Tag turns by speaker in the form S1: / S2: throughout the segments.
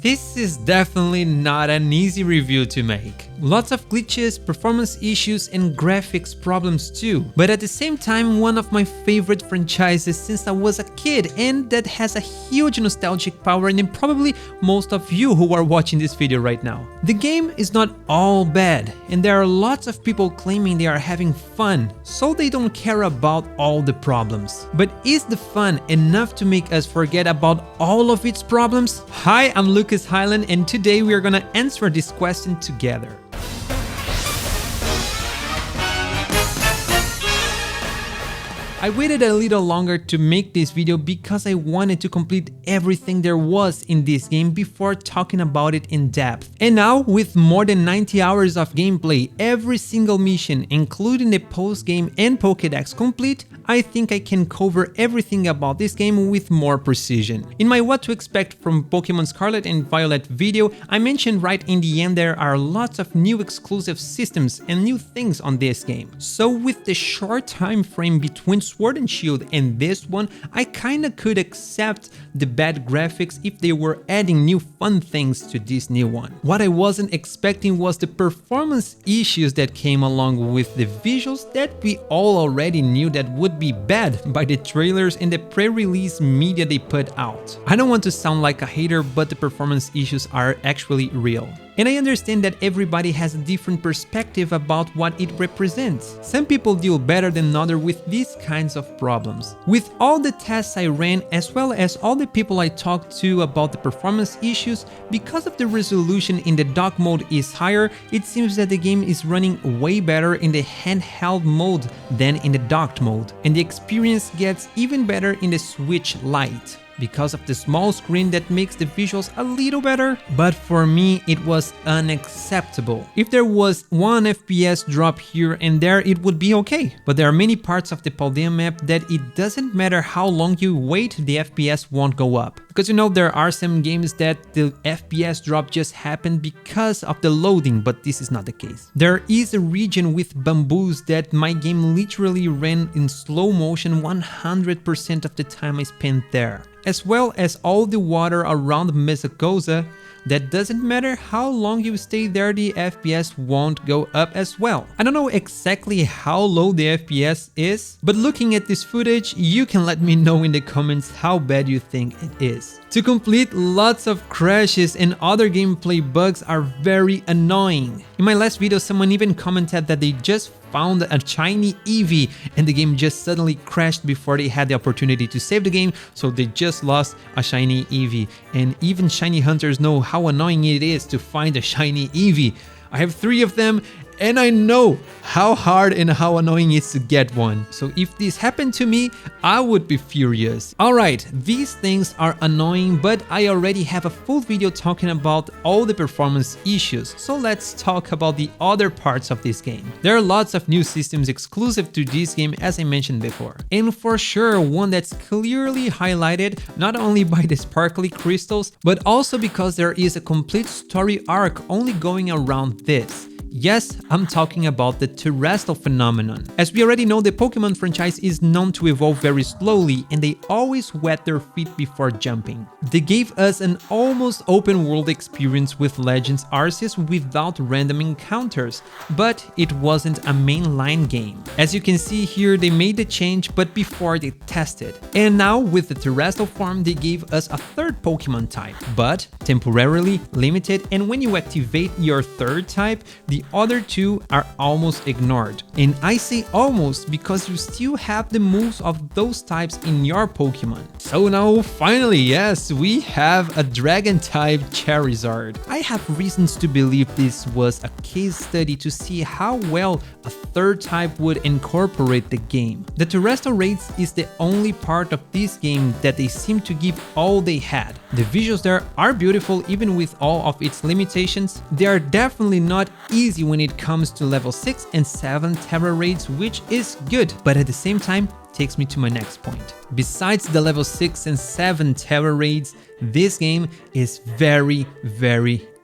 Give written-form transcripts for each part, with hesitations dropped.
S1: This is definitely not an easy review to make. Lots of glitches, performance issues and graphics problems too. But at the same time, one of my favorite franchises since I was a kid, and that has a huge nostalgic power in probably most of you who are watching this video right now. The game is not all bad, and there are lots of people claiming they are having fun, so they don't care about all the problems. But is the fun enough to make us forget about all of its problems? Hi, I'm Lucas Highland, and today we are gonna answer this question together. I waited a little longer to make this video because I wanted to complete everything there was in this game before talking about it in depth. And now, with more than 90 hours of gameplay, every single mission, including the post-game and Pokédex complete, I think I can cover everything about this game with more precision. In my What to Expect from Pokémon Scarlet and Violet video, I mentioned right in the end there are lots of new exclusive systems and new things on this game. So with the short time frame between Sword and Shield and this one, I kinda could accept the bad graphics if they were adding new fun things to this new one. What I wasn't expecting was the performance issues that came along with the visuals that we all already knew that would be bad by the trailers and the pre-release media they put out. I don't want to sound like a hater, but the performance issues are actually real. And I understand that everybody has a different perspective about what it represents. Some people deal better than others with these kinds of problems. With all the tests I ran, as well as all the people I talked to about the performance issues, because of the resolution in the dock mode is higher, it seems that the game is running way better in the handheld mode than in the docked mode. And the experience gets even better in the Switch Lite, because of the small screen that makes the visuals a little better, but for me it was unacceptable. If there was 1 FPS drop here and there, it would be okay, but there are many parts of the Paldea map that it doesn't matter how long you wait, the FPS won't go up. Because you know, there are some games that the FPS drop just happened because of the loading, but this is not the case. There is a region with bamboos that my game literally ran in slow motion 100% of the time I spent there. As well as all the water around Mesagoza, that doesn't matter how long you stay there, the FPS won't go up as well. I don't know exactly how low the FPS is, but looking at this footage, you can let me know in the comments how bad you think it is. To complete, lots of crashes and other gameplay bugs are very annoying. In my last video, someone even commented that they just found a shiny Eevee and the game just suddenly crashed before they had the opportunity to save the game, so they just lost a shiny Eevee. And even shiny hunters know how annoying it is to find a shiny Eevee. I have 3 of them, and I know how hard and how annoying it is to get one. So if this happened to me, I would be furious. Alright, these things are annoying, but I already have a full video talking about all the performance issues. So let's talk about the other parts of this game. There are lots of new systems exclusive to this game, as I mentioned before. And for sure, one that's clearly highlighted not only by the sparkly crystals, but also because there is a complete story arc only going around this. Yes, I'm talking about the terrestrial phenomenon. As we already know, the Pokemon franchise is known to evolve very slowly, and they always wet their feet before jumping. They gave us an almost open world experience with Legends Arceus without random encounters, but it wasn't a mainline game. As you can see here, they made the change, but before they tested. And now with the terrestrial form, they gave us a third Pokemon type, but temporarily limited, and when you activate your third type, the other 2 are almost ignored. And I say almost because you still have the moves of those types in your Pokemon. So now finally, yes, we have a dragon type Charizard. I have reasons to believe this was a case study to see how well a third type would incorporate the game. The terrestrial raids is the only part of this game that they seem to give all they had. The visuals there are beautiful even with all of its limitations. They are definitely not easy when it comes to level 6 and 7 Terra raids, which is good, but at the same time takes me to my next point. Besides the level 6 and 7 Terra raids, this game is very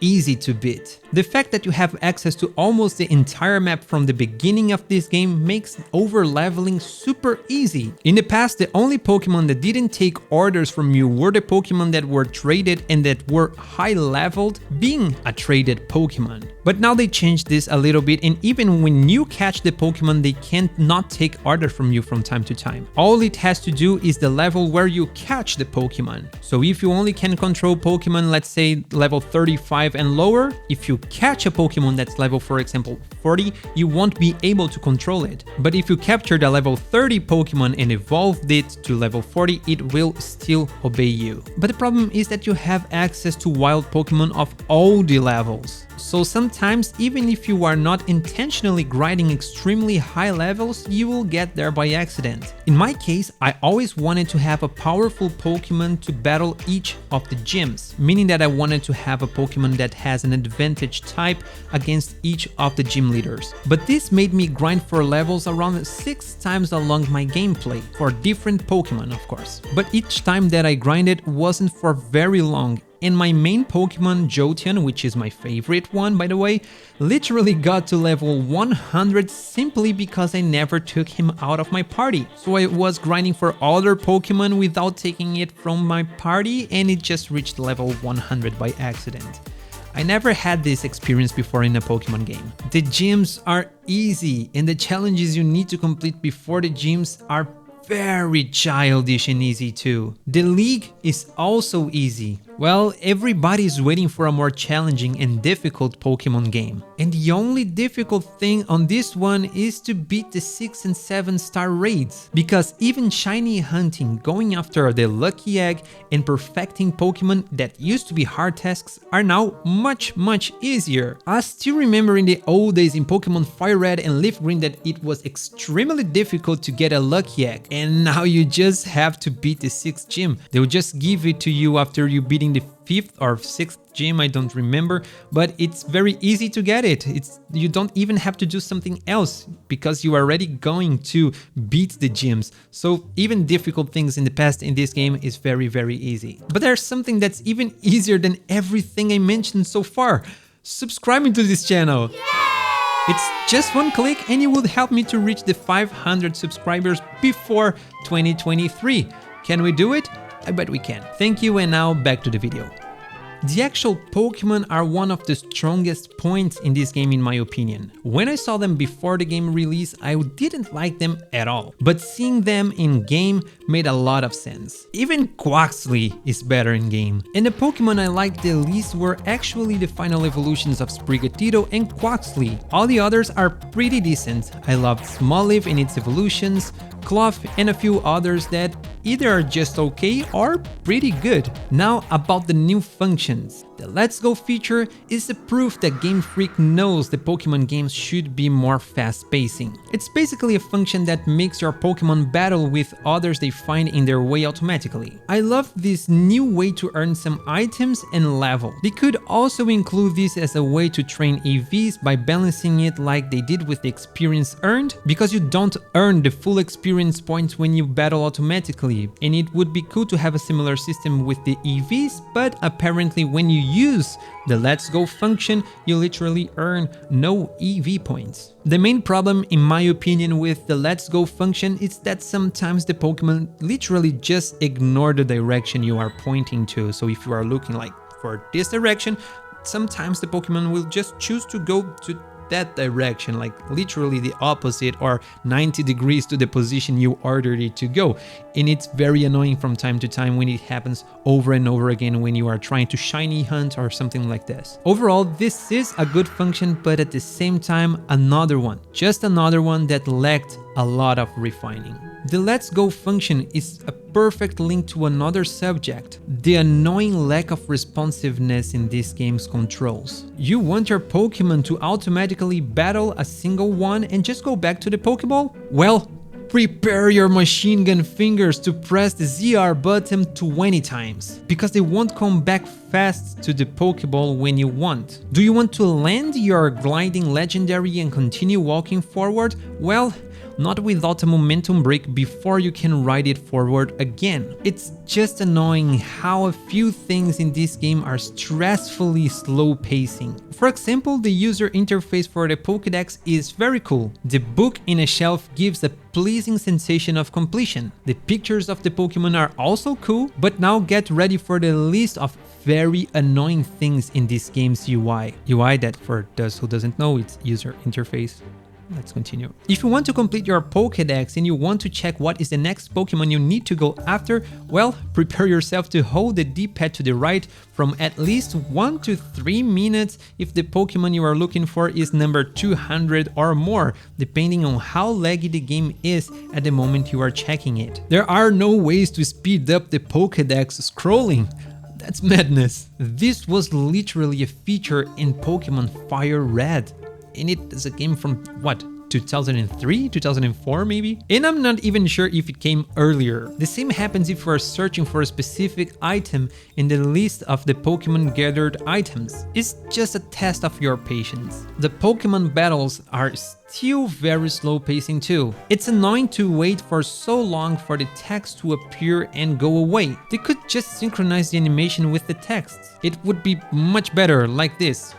S1: easy to beat. The fact that you have access to almost the entire map from the beginning of this game makes over-leveling super easy. In the past, the only Pokemon that didn't take orders from you were the Pokemon that were traded and that were high-leveled, being a traded Pokemon. But now they changed this a little bit, and even when you catch the Pokemon, they can't not take orders from you from time to time. All it has to do is the level where you catch the Pokemon. So if you only can control Pokemon, let's say level 35 and lower, if you catch a Pokemon that's level, for example, 40, you won't be able to control it. But if you captured a level 30 Pokemon and evolved it to level 40, it will still obey you. But the problem is that you have access to wild Pokemon of all the levels. So sometimes, even if you are not intentionally grinding extremely high levels, you will get there by accident. In my case, I always wanted to have a powerful Pokemon to battle each of the gyms, meaning that I wanted to have a Pokemon that has an advantage type against each of the gym leaders. But this made me grind for levels around 6 times along my gameplay, for different Pokemon of course. But each time that I grinded wasn't for very long. And my main Pokemon, Jolteon, which is my favorite one by the way, literally got to level 100 simply because I never took him out of my party. So I was grinding for other Pokemon without taking it from my party, and it just reached level 100 by accident. I never had this experience before in a Pokemon game. The gyms are easy, and the challenges you need to complete before the gyms are very childish and easy too. The league is also easy. Well, everybody is waiting for a more challenging and difficult Pokemon game. And the only difficult thing on this one is to beat the 6 and 7 star raids. Because even shiny hunting, going after the lucky egg, and perfecting Pokemon that used to be hard tasks are now much easier. I still remember in the old days in Pokemon Fire Red and Leaf Green that it was extremely difficult to get a lucky egg. And now you just have to beat the 6th gym. They'll just give it to you after you beating the 5th or 6th gym, I don't remember, but it's very easy to get it. You don't even have to do something else because you are already going to beat the gyms. So even difficult things in the past in this game is very easy. But there's something that's even easier than everything I mentioned so far. Subscribing to this channel. Yay! It's just one click and it would help me to reach the 500 subscribers before 2023. Can we do it? I bet we can. Thank you, and now back to the video. The actual Pokemon are one of the strongest points in this game in my opinion. When I saw them before the game release, I didn't like them at all. But seeing them in game made a lot of sense. Even Quaxly is better in game. And the Pokemon I liked the least were actually the final evolutions of Sprigatito and Quaxly. All the others are pretty decent. I loved Smoliv in its evolutions, Cloth, and a few others that either are just okay or pretty good. Now about the new functions. The Let's Go feature is the proof that Game Freak knows the Pokemon games should be more fast pacing. It's basically a function that makes your Pokemon battle with others they find in their way automatically. I love this new way to earn some items and level. They could also include this as a way to train EVs by balancing it like they did with the experience earned, because you don't earn the full experience points when you battle automatically, and it would be cool to have a similar system with the EVs, but apparently when you use the Let's Go function, you literally earn no EV points. The main problem, in my opinion, with the Let's Go function is that sometimes the Pokemon literally just ignore the direction you are pointing to. So if you are looking like for this direction, sometimes the Pokemon will just choose to go to that direction, like literally the opposite or 90 degrees to the position you ordered it to go. And it's very annoying from time to time when it happens over and over again when you are trying to shiny hunt or something like this. Overall, this is a good function, but at the same time, just another one that lacked a lot of refining. The Let's Go function is a perfect link to another subject, the annoying lack of responsiveness in this game's controls. You want your Pokemon to automatically battle a single one and just go back to the Pokeball? Well, prepare your machine gun fingers to press the ZR button 20 times, because they won't come back fast to the Pokeball when you want? Do you want to land your gliding legendary and continue walking forward? Well, not without a momentum break before you can ride it forward again. It's just annoying how a few things in this game are stressfully slow pacing. For example, the user interface for the Pokédex is very cool. The book in a shelf gives a pleasing sensation of completion. The pictures of the Pokémon are also cool, but now get ready for the list of very annoying things in this game's UI. UI that, for those who doesn't know, it's user interface. Let's continue. If you want to complete your Pokédex and you want to check what is the next Pokémon you need to go after, well, prepare yourself to hold the D-pad to the right from at least 1 to 3 minutes if the Pokémon you are looking for is number 200 or more, depending on how laggy the game is at the moment you are checking it. There are no ways to speed up the Pokédex scrolling. That's madness. This was literally a feature in Pokémon Fire Red. And it is a game from, what, 2003, 2004 maybe? And I'm not even sure if it came earlier. The same happens if you are searching for a specific item in the list of the Pokemon gathered items. It's just a test of your patience. The Pokemon battles are still very slow pacing too. It's annoying to wait for so long for the text to appear and go away. They could just synchronize the animation with the text. It would be much better like this.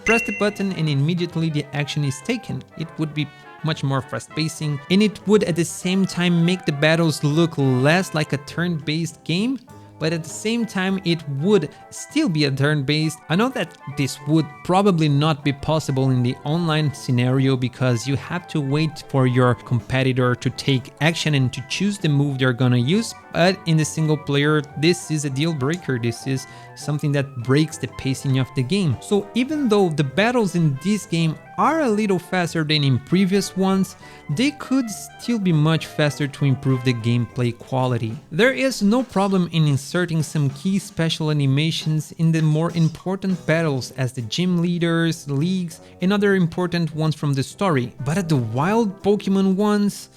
S1: Press the button and immediately the action is taken. It would be much more fast pacing, and it would at the same time make the battles look less like a turn-based game, but at the same time it would still be a turn-based. I know that this would probably not be possible in the online scenario because you have to wait for your competitor to take action and to choose the move they're gonna use, but in the single player this is a deal breaker. This is something that breaks the pacing of the game. So even though the battles in this game are a little faster than in previous ones, they could still be much faster to improve the gameplay quality. There is no problem in inserting some key special animations in the more important battles as the gym leaders, leagues, and other important ones from the story. But at the wild Pokemon ones,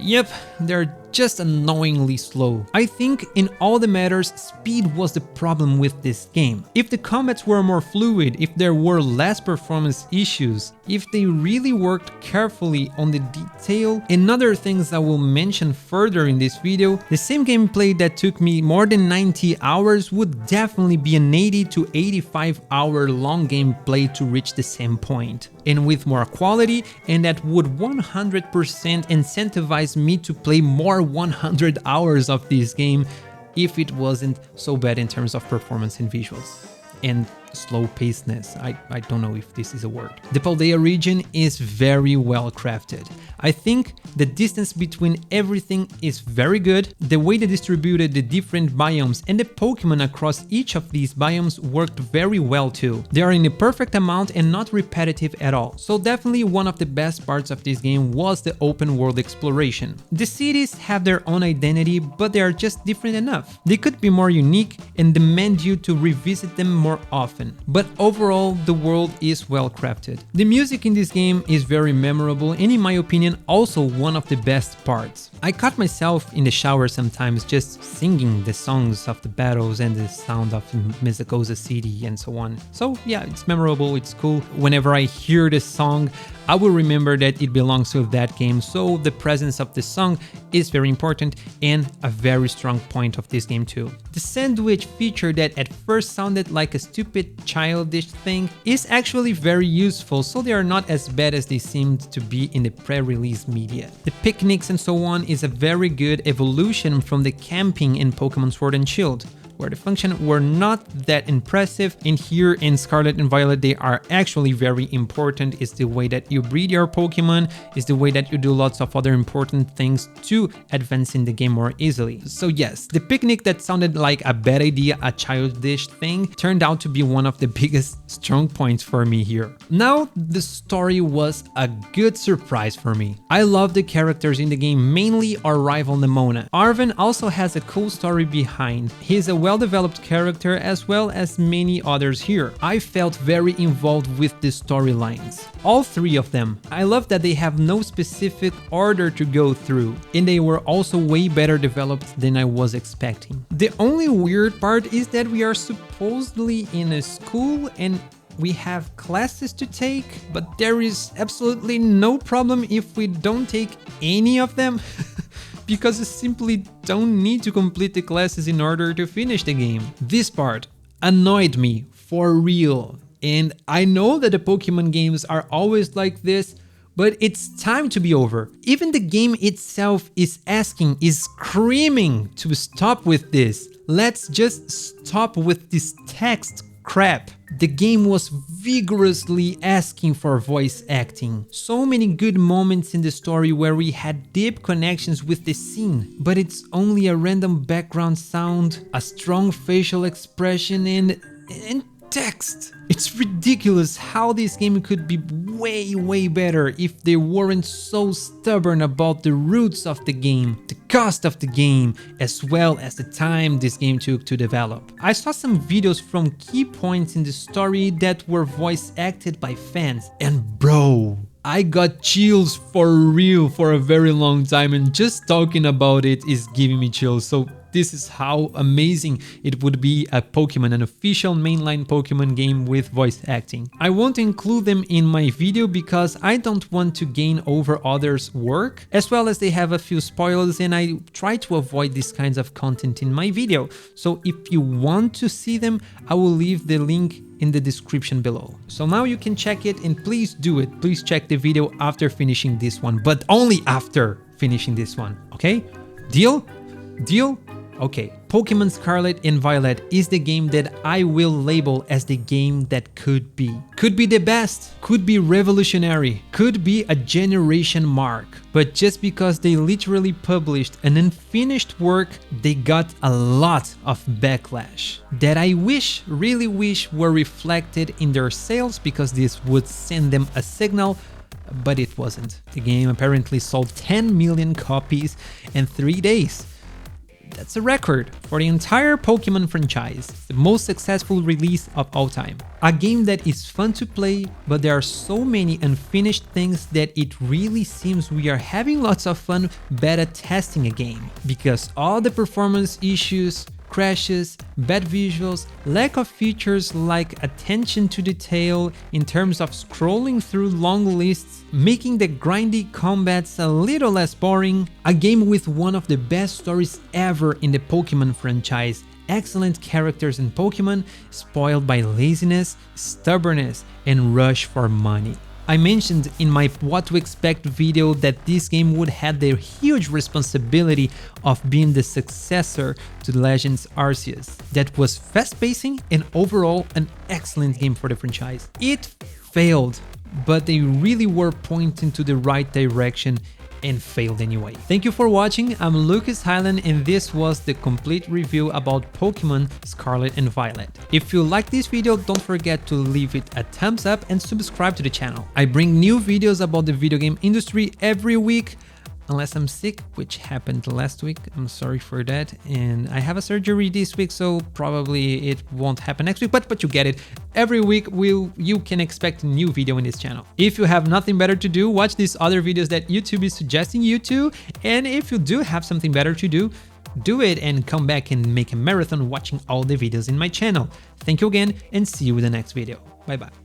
S1: yep, they're just annoyingly slow. I think in all the matters, speed was the problem with this game. If the combats were more fluid, if there were less performance issues, if they really worked carefully on the detail and other things I will mention further in this video, the same gameplay that took me more than 90 hours would definitely be an 80 to 85 hour long gameplay to reach the same point. And with more quality, and that would 100% incentivize me to play more 100 hours of this game if it wasn't so bad in terms of performance and visuals. And slow pacedness. I don't know if this is a word. The Paldea region is very well crafted. I think the distance between everything is very good. The way they distributed the different biomes and the Pokemon across each of these biomes worked very well too. They are in the perfect amount and not repetitive at all. So definitely one of the best parts of this game was the open world exploration. The cities have their own identity, but they are just different enough. They could be more unique and demand you to revisit them more often. But overall, the world is well crafted. The music in this game is very memorable and in my opinion also one of the best parts. I caught myself in the shower sometimes just singing the songs of the battles and the sound of Mesagoza City and so on. So yeah, it's memorable, it's cool. Whenever I hear the song, I will remember that it belongs to that game, so the presence of the song is very important and a very strong point of this game too. The sandwich feature that at first sounded like a stupid childish thing is actually very useful, so they are not as bad as they seemed to be in the pre-release media. The picnics and so on is a very good evolution from the camping in Pokémon Sword and Shield, where the functions were not that impressive, and here in Scarlet and Violet they are actually very important. It's the way that you breed your Pokemon, it's the way that you do lots of other important things to advance in the game more easily. So yes, the picnic that sounded like a bad idea, a childish thing, turned out to be one of the biggest strong points for me here. Now, the story was a good surprise for me. I love the characters in the game, mainly our rival Nemona. Arven also has a cool story behind. He's a well-developed character as well as many others here. I felt very involved with the storylines. All three of them. I love that they have no specific order to go through, and they were also way better developed than I was expecting. The only weird part is that we are supposedly in a school and we have classes to take, but there is absolutely no problem if we don't take any of them. Because you simply don't need to complete the classes in order to finish the game. This part annoyed me for real. And I know that the Pokemon games are always like this, but it's time to be over. Even the game itself is screaming to stop with this. Let's just stop with this text crap. The game was vigorously asking for voice acting. So many good moments in the story where we had deep connections with the scene, but it's only a random background sound, a strong facial expression and text. It's ridiculous how this game could be way better if they weren't so stubborn about the roots of the game, the cost of the game, as well as the time this game took to develop. I saw some videos from key points in the story that were voice acted by fans, and bro, I got chills for real for a very long time, and just talking about it is giving me chills. So this is how amazing it would be a Pokemon, an official mainline Pokemon game with voice acting. I won't include them in my video because I don't want to gain over others' work, as well as they have a few spoilers and I try to avoid these kinds of content in my video. So if you want to see them, I will leave the link in the description below. So now you can check it, and please do it. Please check the video after finishing this one, but only after finishing this one, okay? Deal? Deal? Okay, Pokémon Scarlet and Violet is the game that I will label as the game that could be. Could be the best, could be revolutionary, could be a generation mark. But just because they literally published an unfinished work, they got a lot of backlash that I really wish were reflected in their sales, because this would send them a signal, but it wasn't. The game apparently sold 10 million copies in 3 days. That's a record for the entire Pokemon franchise, the most successful release of all time. A game that is fun to play, but there are so many unfinished things that it really seems we are having lots of fun beta testing a game, because all the performance issues, crashes, bad visuals, lack of features like attention to detail in terms of scrolling through long lists, making the grindy combats a little less boring, a game with one of the best stories ever in the Pokemon franchise, excellent characters in Pokemon, spoiled by laziness, stubbornness, and rush for money. I mentioned in my What to Expect video that this game would have the huge responsibility of being the successor to Legends Arceus. That was fast-pacing and overall an excellent game for the franchise. It failed, but they really were pointing to the right direction and failed anyway. Thank you for watching. I'm Lucas Highland and this was the complete review about Pokemon Scarlet and Violet. If you like this video, don't forget to leave it a thumbs up and subscribe to the channel. I bring new videos about the video game industry every week, unless I'm sick, which happened last week. I'm sorry for that. And I have a surgery this week, so probably it won't happen next week, but you get it. Every week you can expect a new video in this channel. If you have nothing better to do, watch these other videos that YouTube is suggesting you to. And if you do have something better to do, do it and come back and make a marathon watching all the videos in my channel. Thank you again and see you in the next video. Bye bye.